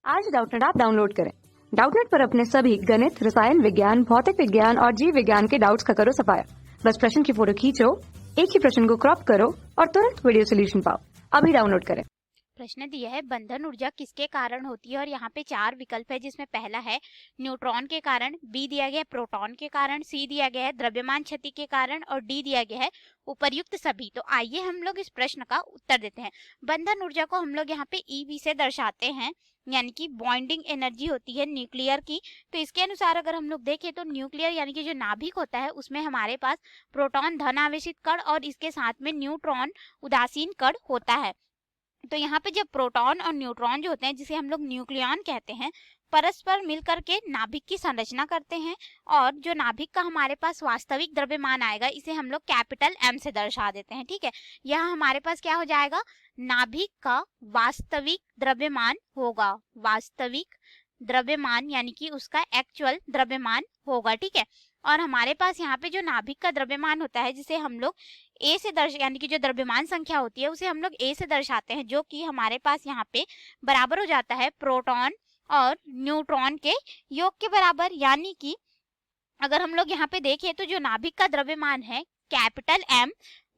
आज Doubtnut app download करें। Doubtnut पर अपने सभी गणित, रसायन विज्ञान, भौतिक विज्ञान और जीव विज्ञान के डाउट्स का करो सफाया। बस प्रश्न की फोटो खींचो, एक ही प्रश्न को क्रॉप करो और तुरंत वीडियो सोल्यूशन पाओ। अभी डाउनलोड करें। प्रश्न दिया है बंधन ऊर्जा किसके कारण होती है और यहाँ पे 4 विकल्प है, जिसमें पहला है न्यूट्रॉन के कारण, बी दिया गया है प्रोटॉन के कारण, सी दिया गया है द्रव्यमान क्षति के कारण और डी दिया गया है उपर्युक्त सभी। तो आइए हम लोग इस प्रश्न का उत्तर देते हैं। बंधन ऊर्जा को हम लोग यहाँ पे ईवी से दर्शाते हैं, यानी कि बॉन्डिंग एनर्जी होती है न्यूक्लियर की। तो इसके अनुसार अगर हम लोग देखें तो न्यूक्लियर यानी कि जो नाभिक होता है उसमें हमारे पास प्रोटॉन धन आवेशित कण और इसके साथ में न्यूट्रॉन उदासीन कण होता है। तो यहाँ पे जब प्रोटॉन और न्यूट्रॉन जो होते हैं, जिसे हम लोग न्यूक्लियॉन कहते हैं, परस्पर मिलकर के नाभिक की संरचना करते हैं और जो नाभिक का हमारे पास वास्तविक द्रव्यमान आएगा इसे हम लोग कैपिटल एम से दर्शा देते हैं। ठीक है, यह हमारे पास क्या हो जाएगा, नाभिक का वास्तविक द्रव्यमान होगा, वास्तविक द्रव्यमान यानी कि उसका एक्चुअल द्रव्यमान होगा। ठीक है, और हमारे पास यहाँ पे जो नाभिक का द्रव्यमान होता है जिसे हम लोग ए से यानी कि जो द्रव्यमान संख्या होती है उसे हम लोग ए से दर्शाते हैं, जो कि हमारे पास यहाँ पे बराबर हो जाता है प्रोटॉन और न्यूट्रॉन के योग के बराबर। यानी कि अगर हम लोग यहाँ पे देखें तो जो नाभिक का द्रव्यमान है कैपिटल एम,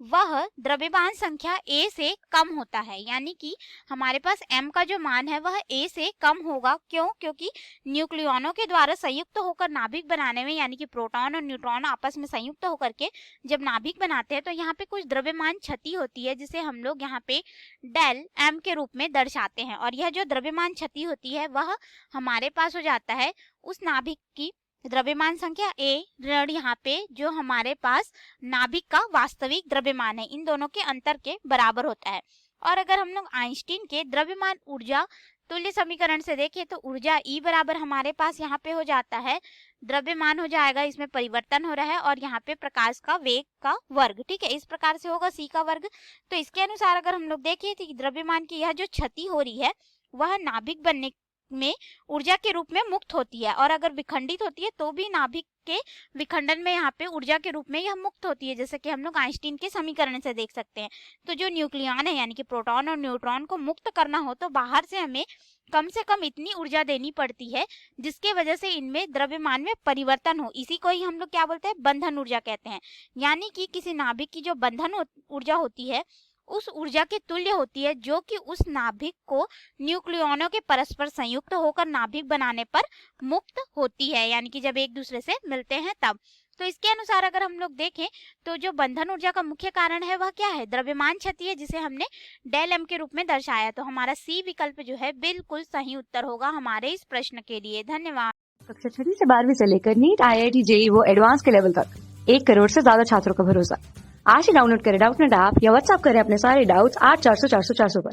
वह द्रव्यमान संख्या ए से कम होता है। यानी कि हमारे पास m का जो मान है वह a से कम होगा। क्यों? क्योंकि न्यूक्लियॉनों के द्वारा संयुक्त होकर नाभिक बनाने में, यानी कि प्रोटॉन और न्यूट्रॉन आपस में संयुक्त होकर के जब नाभिक बनाते हैं तो यहाँ पे कुछ द्रव्यमान क्षति होती है, जिसे हम लोग यहाँ पे डेल m के रूप में दर्शाते हैं। और यह जो द्रव्यमान क्षति होती है वह हमारे पास हो जाता है उस नाभिक की द्रव्यमान संख्या ए ऋण यहाँ पे जो हमारे पास नाभिक का वास्तविक द्रव्यमान है, इन दोनों के अंतर के बराबर होता है। और अगर हम लोग आइंस्टीन के द्रव्यमान ऊर्जा तुल्य समीकरण से देखें तो ऊर्जा ई बराबर हमारे पास यहाँ पे हो जाता है द्रव्यमान हो जाएगा, इसमें परिवर्तन हो रहा है, और यहाँ पे प्रकाश का वेग का वर्ग। ठीक है, इस प्रकार से होगा सी का वर्ग। तो इसके अनुसार अगर हम लोग देखें तो द्रव्यमान की यह जो क्षति हो रही है वह नाभिक बनने में ऊर्जा के रूप में मुक्त होती है, और अगर विखंडित होती है तो भी नाभिक के विखंडन में यहाँ पे ऊर्जा के रूप में यह मुक्त होती है, जैसे कि हम लोग आइंस्टीन के समीकरण से देख सकते हैं। तो जो न्यूक्लियॉन है यानी कि प्रोटॉन और न्यूट्रॉन को मुक्त करना हो तो बाहर से हमें कम से कम इतनी ऊर्जा देनी पड़ती है जिसके वजह से इनमें द्रव्यमान में परिवर्तन हो। इसी को ही हम लोग क्या बोलते हैं, बंधन ऊर्जा कहते हैं। यानी कि किसी नाभिक की जो बंधन ऊर्जा होती है उस ऊर्जा के तुल्य होती है, जो कि उस नाभिक को न्यूक्लियॉनों के परस्पर संयुक्त होकर नाभिक बनाने पर मुक्त होती है, यानी कि जब एक दूसरे से मिलते हैं तब। तो इसके अनुसार अगर हम लोग देखें तो जो बंधन ऊर्जा का मुख्य कारण है वह क्या है, द्रव्यमान क्षति है, जिसे हमने डेल एम के रूप में दर्शाया। तो हमारा सी विकल्प जो है बिल्कुल सही उत्तर होगा हमारे इस प्रश्न के लिए। धन्यवाद। कक्षा 6 से 12वीं से लेकर नीट, IIT, JEE वो एडवांस के लेवल तक 1 करोड़ से ज्यादा छात्रों का भरोसा। आज ही डाउनलोड करें डाउटनेट ऐप या व्हाट्सएप करें अपने सारे डाउट्स 8400 400 400 पर।